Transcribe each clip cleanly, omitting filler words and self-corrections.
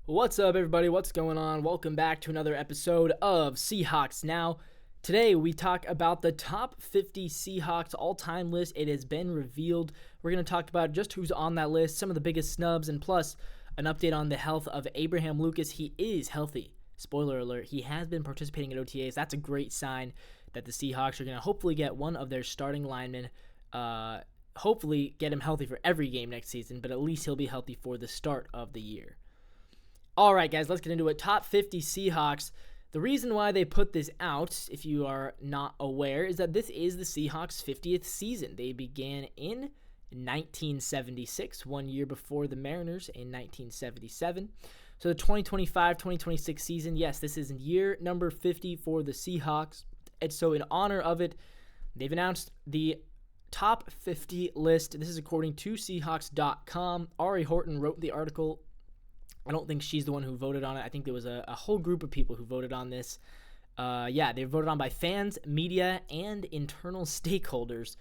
What's up, everybody? What's going on? Welcome back to another episode of Seahawks Now. Today, we talk about the top 50 Seahawks all-time list. It has been revealed. We're going to talk about just who's on that list, some of the biggest snubs, and plus an update on the health of Abraham Lucas. He is healthy. Spoiler alert, he has been participating in OTAs. That's a great sign that the Seahawks are going to hopefully get one of their starting linemen, hopefully get him healthy for every game next season, but at least he'll be healthy for the start of the year. All right, guys, let's get into it. Top 50 Seahawks. The reason why they put this out, if you are not aware, is that this is the Seahawks' 50th season. They began in 1976, 1 year before the Mariners in 1977. So the 2025-2026 season, yes, this is year number 50 for the Seahawks. And so in honor of it, they've announced the top 50 list. This is according to Seahawks.com. Ari Horton wrote the article. I don't think she's the one who voted on it. I think there was a whole group of people who voted on this. They voted on by fans, media, and internal stakeholders.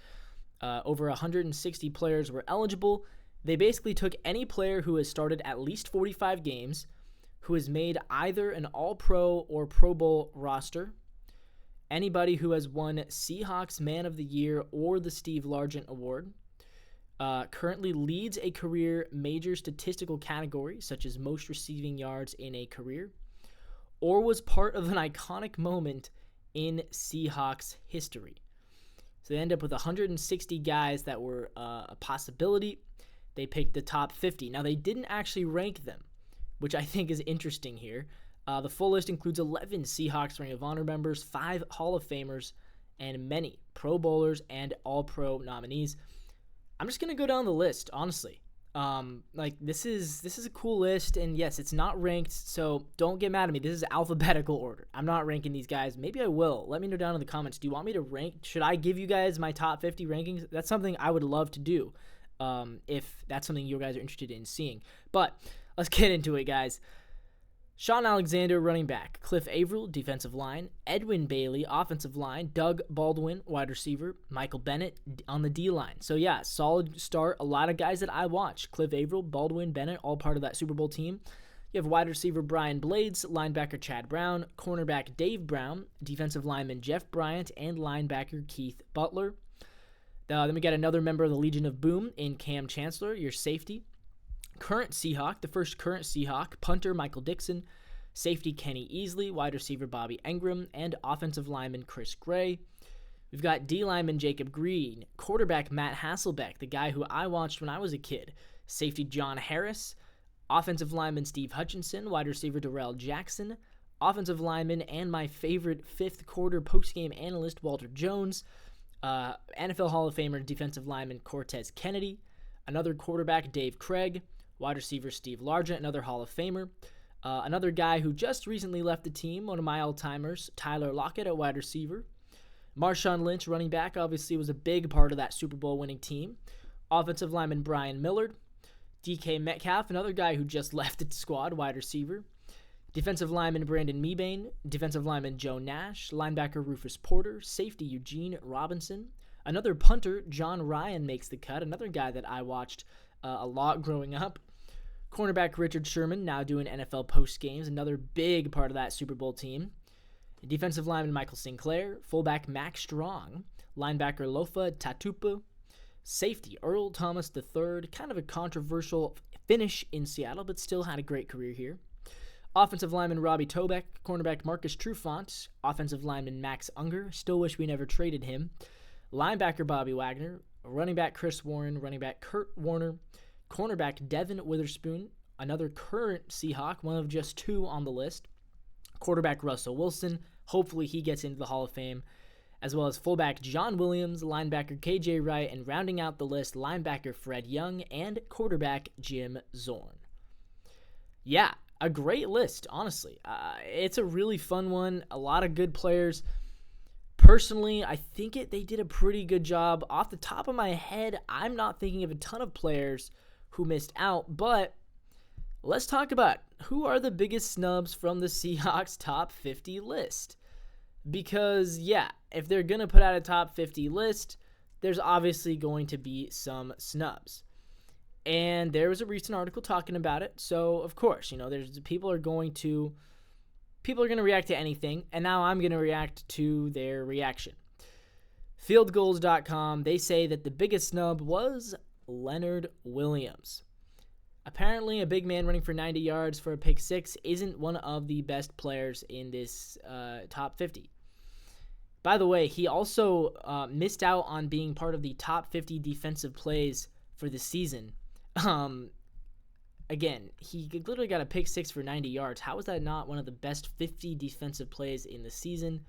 Over 160 players were eligible. They basically took any player who has started at least 45 games, who has made either an All-Pro or Pro Bowl roster, anybody who has won Seahawks Man of the Year or the Steve Largent Award, currently leads a career major statistical category, such as most receiving yards in a career, or was part of an iconic moment in Seahawks history. So they end up with 160 guys that were a possibility. They picked the top 50. Now, they didn't actually rank them, which I think is interesting here. The full list includes 11 Seahawks Ring of Honor members, 5 Hall of Famers, and many Pro Bowlers and All-Pro nominees. I'm just gonna go down the list, honestly. This is a cool list, and yes, it's not ranked, so don't get mad at me. This is alphabetical order. I'm not ranking these guys. Maybe I will. Let me know down in the comments. Do you want me to rank? Should I give you guys my top 50 rankings? That's something I would love to do, if that's something you guys are interested in seeing. But let's get into it, guys. Sean Alexander, running back. Cliff Averill, defensive line. Edwin Bailey, offensive line. Doug Baldwin, wide receiver. Michael Bennett on the D-line. So, yeah, solid start. A lot of guys that I watch. Cliff Averill, Baldwin, Bennett, all part of that Super Bowl team. You have wide receiver Brian Blades, linebacker Chad Brown, cornerback Dave Brown, defensive lineman Jeff Bryant, and linebacker Keith Butler. Then we got another member of the Legion of Boom in Cam Chancellor, your safety. Current Seahawk, the first current Seahawk, punter Michael Dixon, safety Kenny Easley, wide receiver Bobby Engram, and offensive lineman Chris Gray. We've got D lineman Jacob Green, quarterback Matt Hasselbeck, the guy who I watched when I was a kid, safety John Harris, offensive lineman Steve Hutchinson, wide receiver Darrell Jackson, offensive lineman and my favorite fifth quarter postgame analyst Walter Jones, NFL Hall of Famer defensive lineman Cortez Kennedy, another quarterback Dave Craig, wide receiver Steve Largent, another Hall of Famer. Another guy who just recently left the team, one of my all-timers, Tyler Lockett at wide receiver. Marshawn Lynch, running back, obviously was a big part of that Super Bowl winning team. Offensive lineman Brian Millard. DK Metcalf, another guy who just left the squad, wide receiver. Defensive lineman Brandon Mebane. Defensive lineman Joe Nash. Linebacker Rufus Porter. Safety Eugene Robinson. Another punter, John Ryan, makes the cut. Another guy that I watched a lot growing up. Cornerback Richard Sherman, now doing NFL post games, another big part of that Super Bowl team. Defensive lineman Michael Sinclair, fullback Max Strong, linebacker Lofa Tatupu, safety Earl Thomas III, kind of a controversial finish in Seattle, but still had a great career here. Offensive lineman Robbie Tobeck, cornerback Marcus Trufant, offensive lineman Max Unger, still wish we never traded him. Linebacker Bobby Wagner, running back Chris Warren, running back Kurt Warner, cornerback Devin Witherspoon, another current Seahawk, one of just 2 on the list. Quarterback Russell Wilson, hopefully he gets into the Hall of Fame, as well as fullback John Williams, linebacker KJ Wright, and rounding out the list, linebacker Fred Young, and quarterback Jim Zorn. Yeah, a great list, honestly. It's a really fun one, a lot of good players. Personally, I think they did a pretty good job. Off the top of my head, I'm not thinking of a ton of players who missed out, but let's talk about who are the biggest snubs from the Seahawks top 50 list. Because, yeah, if they're going to put out a top 50 list, there's obviously going to be some snubs. And there was a recent article talking about it. So, of course, there's people are going to react to anything, and now I'm going to react to their reaction. Fieldgoals.com, they say that the biggest snub was Leonard Williams. Apparently, a big man running for 90 yards for a pick six isn't one of the best players in this top 50. By the way, he also missed out on being part of the top 50 defensive plays for the season. Again, he literally got a pick six for 90 yards. How is that not one of the best 50 defensive plays in the season?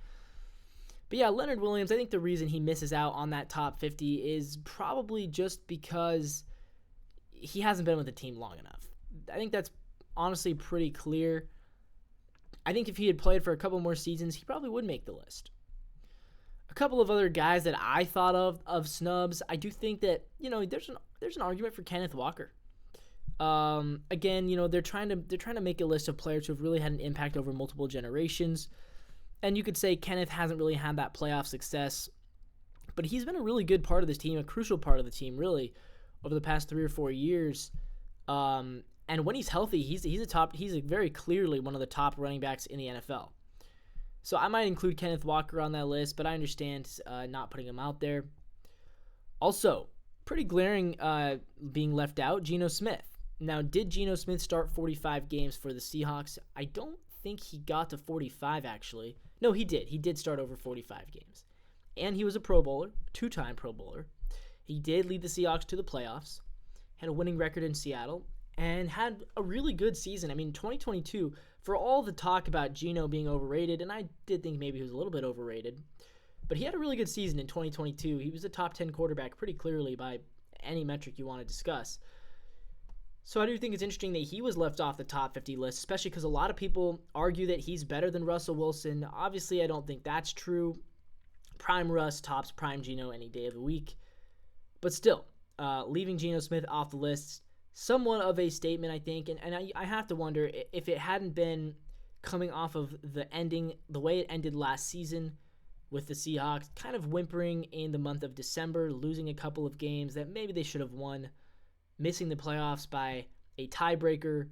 But yeah, Leonard Williams, I think the reason he misses out on that top 50 is probably just because he hasn't been with the team long enough. I think that's honestly pretty clear. I think if he had played for a couple more seasons, he probably would make the list. A couple of other guys that I thought of snubs, I do think that, there's an argument for Kenneth Walker. Again, they're trying to make a list of players who have really had an impact over multiple generations. And you could say Kenneth hasn't really had that playoff success, but he's been a really good part of this team, a crucial part of the team, really, over the past 3 or 4 years. And when he's healthy, he's very clearly one of the top running backs in the NFL. So I might include Kenneth Walker on that list, but I understand not putting him out there. Also, pretty glaring being left out, Geno Smith. Now, did Geno Smith start 45 games for the Seahawks? I don't think he got to 45, actually. No, he did. He did start over 45 games. And he was a Pro Bowler, 2-time Pro Bowler. He did lead the Seahawks to the playoffs, had a winning record in Seattle, and had a really good season. I mean, 2022, for all the talk about Geno being overrated, and I did think maybe he was a little bit overrated, but he had a really good season in 2022. He was a top 10 quarterback pretty clearly by any metric you want to discuss. So I do think it's interesting that he was left off the top 50 list, especially because a lot of people argue that he's better than Russell Wilson. Obviously, I don't think that's true. Prime Russ tops Prime Geno any day of the week. But still, leaving Geno Smith off the list, somewhat of a statement, I think. And I have to wonder if it hadn't been coming off of the way it ended last season with the Seahawks, kind of whimpering in the month of December, losing a couple of games that maybe they should have won, missing the playoffs by a tiebreaker,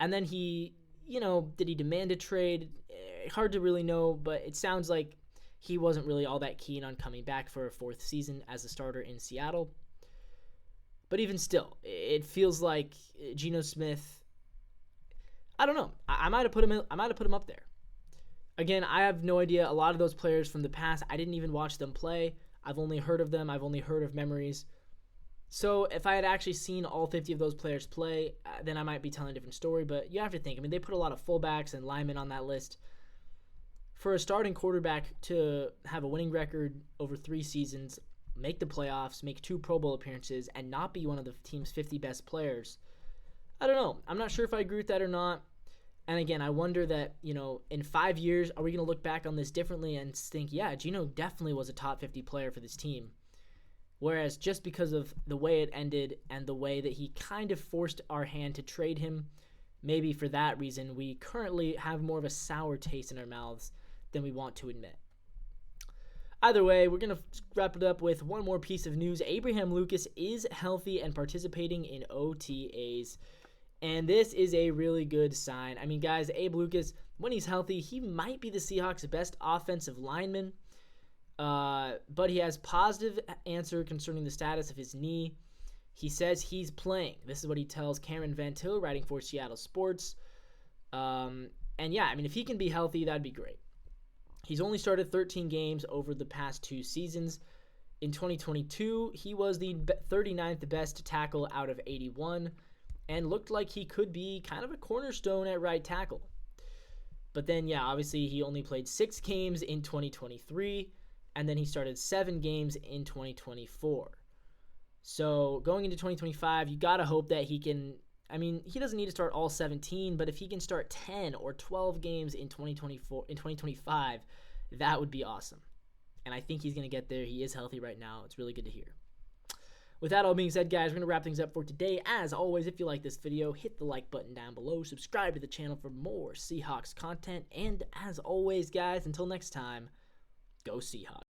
and then did he demand a trade? Hard to really know, but it sounds like he wasn't really all that keen on coming back for a 4th season as a starter in Seattle. But even still, it feels like Geno Smith, I don't know. I might have put him up there. Again, I have no idea. A lot of those players from the past, I didn't even watch them play. I've only heard of them. I've only heard of memories. So if I had actually seen all 50 of those players play, then I might be telling a different story. But you have to think, they put a lot of fullbacks and linemen on that list. For a starting quarterback to have a winning record over 3 seasons, make the playoffs, make 2 Pro Bowl appearances, and not be one of the team's 50 best players, I don't know. I'm not sure if I agree with that or not. And again, I wonder that, in 5 years, are we going to look back on this differently and think, yeah, Geno definitely was a top 50 player for this team. Whereas just because of the way it ended and the way that he kind of forced our hand to trade him, maybe for that reason, we currently have more of a sour taste in our mouths than we want to admit. Either way, we're going to wrap it up with one more piece of news. Abraham Lucas is healthy and participating in OTAs. And this is a really good sign. Guys, Abe Lucas, when he's healthy, he might be the Seahawks' best offensive lineman. But he has positive answer concerning the status of his knee. He says he's playing. This is what he tells Cameron Van Til, writing for Seattle Sports. And yeah, if he can be healthy, that'd be great. He's only started 13 games over the past 2 seasons. In 2022, he was the 39th best tackle out of 81 and looked like he could be kind of a cornerstone at right tackle. But then, yeah, obviously he only played 6 games in 2023. And then he started 7 games in 2024. So going into 2025, you got to hope that he can, he doesn't need to start all 17, but if he can start 10 or 12 games in 2025, that would be awesome. And I think he's going to get there. He is healthy right now. It's really good to hear. With that all being said, guys, we're going to wrap things up for today. As always, if you like this video, hit the like button down below. Subscribe to the channel for more Seahawks content. And as always, guys, until next time, go Seahawks.